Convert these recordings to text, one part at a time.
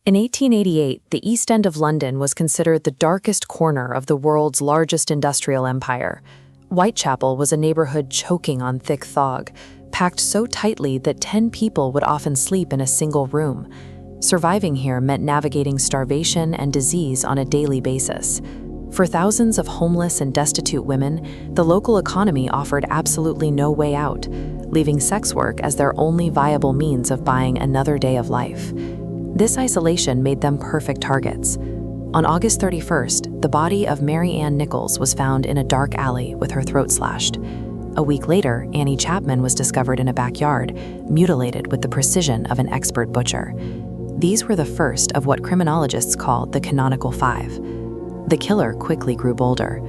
In 1888, the East End of London was considered the darkest corner of the world's largest industrial empire. Whitechapel was a neighborhood choking on thick fog, packed so tightly that 10 people would often sleep in a single room. Surviving here meant navigating starvation and disease on a daily basis. For thousands of homeless and destitute women, the local economy offered absolutely no way out, leaving sex work as their only viable means of buying another day of life. This isolation made them perfect targets. On August 31st, the body of Mary Ann Nichols was found in a dark alley with her throat slashed. A week later, Annie Chapman was discovered in a backyard, mutilated with the precision of an expert butcher. These were the first of what criminologists called the Canonical Five. The killer quickly grew bolder.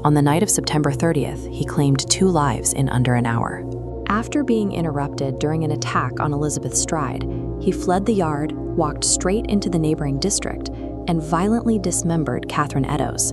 On the night of September 30th, he claimed 2 lives in under an hour. After being interrupted during an attack on Elizabeth Stride, he fled the yard, walked straight into the neighboring district, and violently dismembered Catherine Eddowes.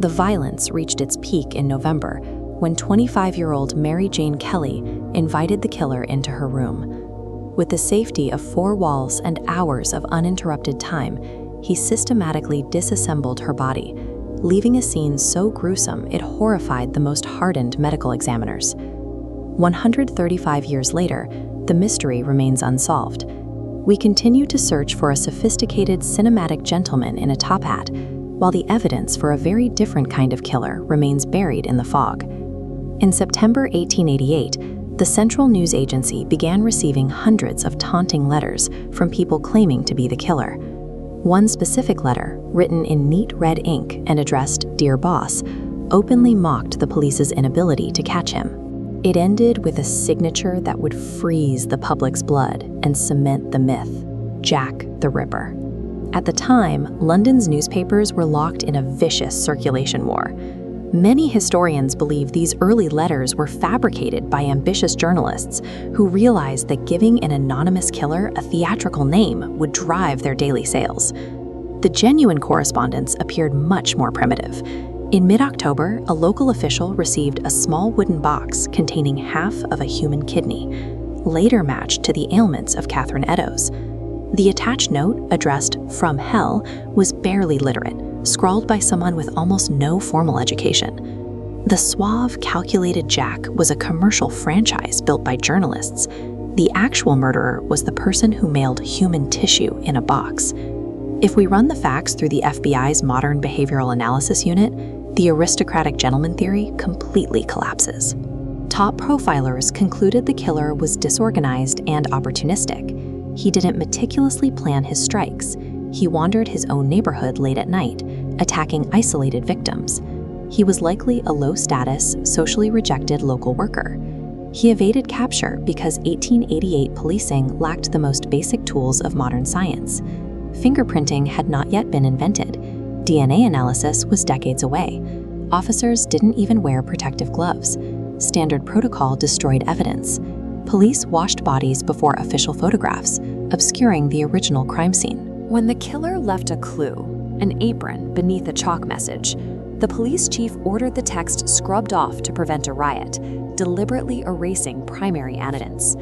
The violence reached its peak in November, when 25-year-old Mary Jane Kelly invited the killer into her room. With the safety of 4 walls and hours of uninterrupted time, he systematically disassembled her body, leaving a scene so gruesome it horrified the most hardened medical examiners. 135 years later, the mystery remains unsolved. We continue to search for a sophisticated cinematic gentleman in a top hat, while the evidence for a very different kind of killer remains buried in the fog. In September 1888, the Central News Agency began receiving hundreds of taunting letters from people claiming to be the killer. One specific letter, written in neat red ink and addressed "Dear Boss," openly mocked the police's inability to catch him. It ended with a signature that would freeze the public's blood and cement the myth: Jack the Ripper. At the time, London's newspapers were locked in a vicious circulation war. Many historians believe these early letters were fabricated by ambitious journalists who realized that giving an anonymous killer a theatrical name would drive their daily sales. The genuine correspondence appeared much more primitive. In mid-October, a local official received a small wooden box containing half of a human kidney, later matched to the ailments of Catherine Eddowes. The attached note, addressed "From Hell," was barely literate, scrawled by someone with almost no formal education. The suave, calculated Jack was a commercial franchise built by journalists. The actual murderer was the person who mailed human tissue in a box. If we run the facts through the FBI's Modern Behavioral Analysis Unit, the aristocratic gentleman theory completely collapses. Top profilers concluded the killer was disorganized and opportunistic. He didn't meticulously plan his strikes. He wandered his own neighborhood late at night, attacking isolated victims. He was likely a low-status, socially rejected local worker. He evaded capture because 1888 policing lacked the most basic tools of modern science. Fingerprinting had not yet been invented. DNA analysis was decades away. Officers didn't even wear protective gloves. Standard protocol destroyed evidence. Police washed bodies before official photographs, obscuring the original crime scene. When the killer left a clue, an apron beneath a chalk message, the police chief ordered the text scrubbed off to prevent a riot, deliberately erasing primary evidence.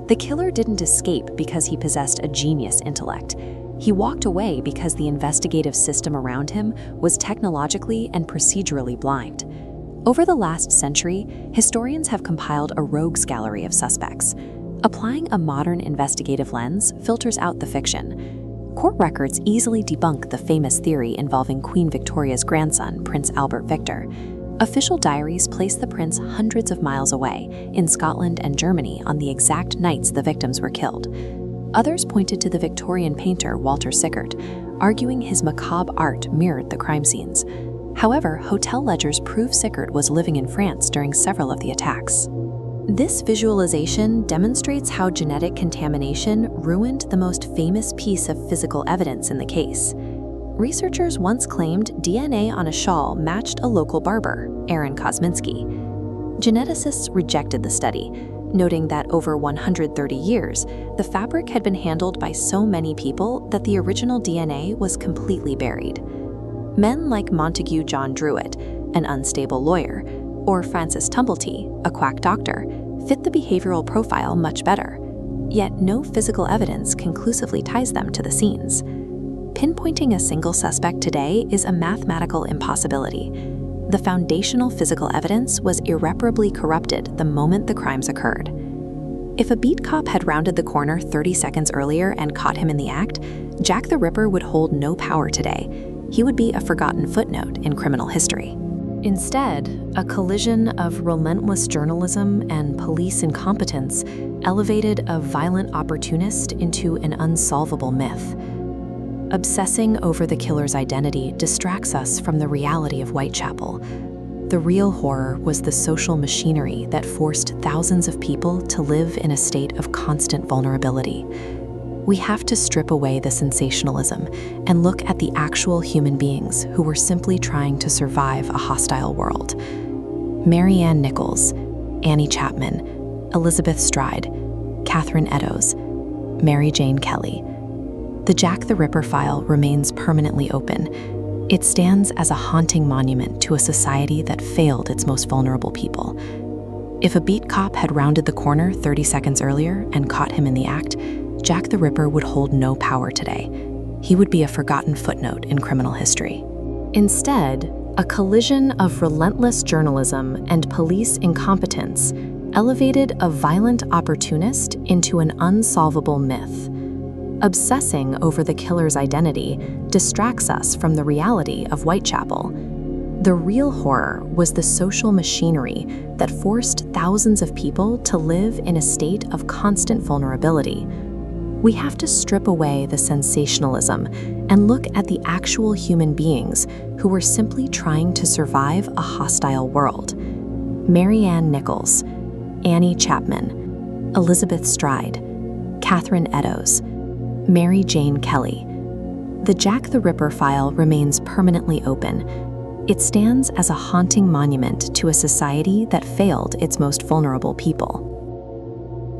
The killer didn't escape because he possessed a genius intellect. He walked away because the investigative system around him was technologically and procedurally blind. Over the last century, historians have compiled a rogues gallery of suspects. Applying a modern investigative lens filters out the fiction. Court records easily debunk the famous theory involving Queen Victoria's grandson, Prince Albert Victor. Official diaries place the prince hundreds of miles away, in Scotland and Germany, on the exact nights the victims were killed. Others pointed to the Victorian painter Walter Sickert, arguing his macabre art mirrored the crime scenes. However, hotel ledgers prove Sickert was living in France during several of the attacks. This visualization demonstrates how genetic contamination ruined the most famous piece of physical evidence in the case. Researchers once claimed DNA on a shawl matched a local barber, Aaron Kosminski. Geneticists rejected the study, noting that over 130 years, the fabric had been handled by so many people that the original DNA was completely buried. Men like Montague John Druitt, an unstable lawyer, or Francis Tumblety, a quack doctor, fit the behavioral profile much better. Yet no physical evidence conclusively ties them to the scenes. Pinpointing a single suspect today is a mathematical impossibility. The foundational physical evidence was irreparably corrupted the moment the crimes occurred. If a beat cop had rounded the corner 30 seconds earlier and caught him in the act, Jack the Ripper would hold no power today. He would be a forgotten footnote in criminal history. Instead, a collision of relentless journalism and police incompetence elevated a violent opportunist into an unsolvable myth. Obsessing over the killer's identity distracts us from the reality of Whitechapel. The real horror was the social machinery that forced thousands of people to live in a state of constant vulnerability. We have to strip away the sensationalism and look at the actual human beings who were simply trying to survive a hostile world. Mary Ann Nichols, Annie Chapman, Elizabeth Stride, Catherine Eddowes, Mary Jane Kelly. The Jack the Ripper file remains permanently open. It stands as a haunting monument to a society that failed its most vulnerable people. If a beat cop had rounded the corner 30 seconds earlier and caught him in the act, Jack the Ripper would hold no power today. He would be a forgotten footnote in criminal history. Instead, a collision of relentless journalism and police incompetence elevated a violent opportunist into an unsolvable myth. Obsessing over the killer's identity distracts us from the reality of Whitechapel. The real horror was the social machinery that forced thousands of people to live in a state of constant vulnerability. We have to strip away the sensationalism and look at the actual human beings who were simply trying to survive a hostile world. Mary Ann Nichols, Annie Chapman, Elizabeth Stride, Catherine Eddowes, Mary Jane Kelly. The Jack the Ripper file remains permanently open. It stands as a haunting monument to a society that failed its most vulnerable people.